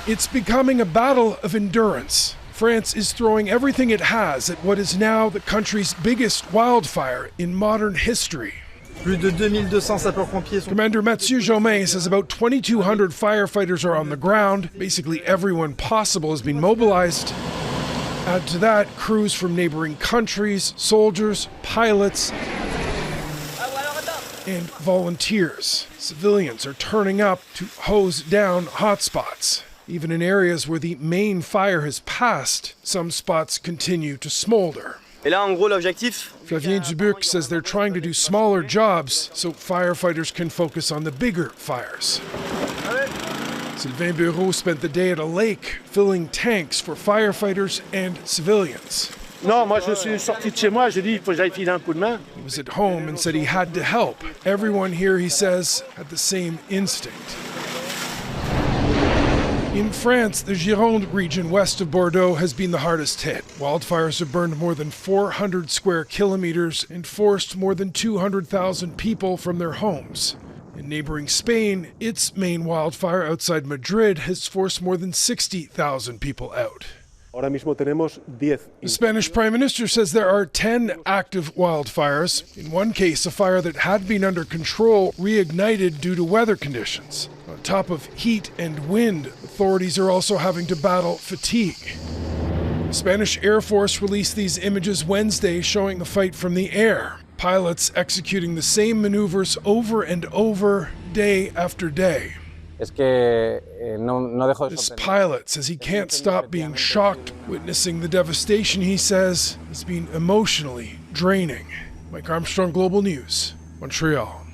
It's becoming a battle of endurance. France is throwing everything it has at what is now the country's biggest wildfire in modern history. Commander Mathieu Jaumin says about 2,200 firefighters are on the ground. Basically everyone possible has been mobilized. Add to that crews from neighboring countries, soldiers, pilots, and volunteers. Civilians are turning up to hose down hotspots. Even in areas where the main fire has passed, some spots continue to smolder. Flavien Dubuc says they're trying to do smaller jobs so firefighters can focus on the bigger fires. Sylvain Bureau spent the day at a lake filling tanks for firefighters and civilians. He was at home and said he had to help. Everyone here, he says, had the same instinct. In France, the Gironde region west of Bordeaux has been the hardest hit. Wildfires have burned more than 400 square kilometers and forced more than 200,000 people from their homes. In neighboring Spain, its main wildfire outside Madrid has forced more than 60,000 people out. The Spanish Prime Minister says there are 10 active wildfires. In one case, a fire that had been under control reignited due to weather conditions. On top of heat and wind, authorities are also having to battle fatigue. The Spanish Air Force released these images Wednesday showing the fight from the air. Pilots executing the same maneuvers over and over, day after day. This pilot says he can't stop being shocked. Witnessing the devastation, he says, has been emotionally draining. Mike Armstrong, Global News, Montreal.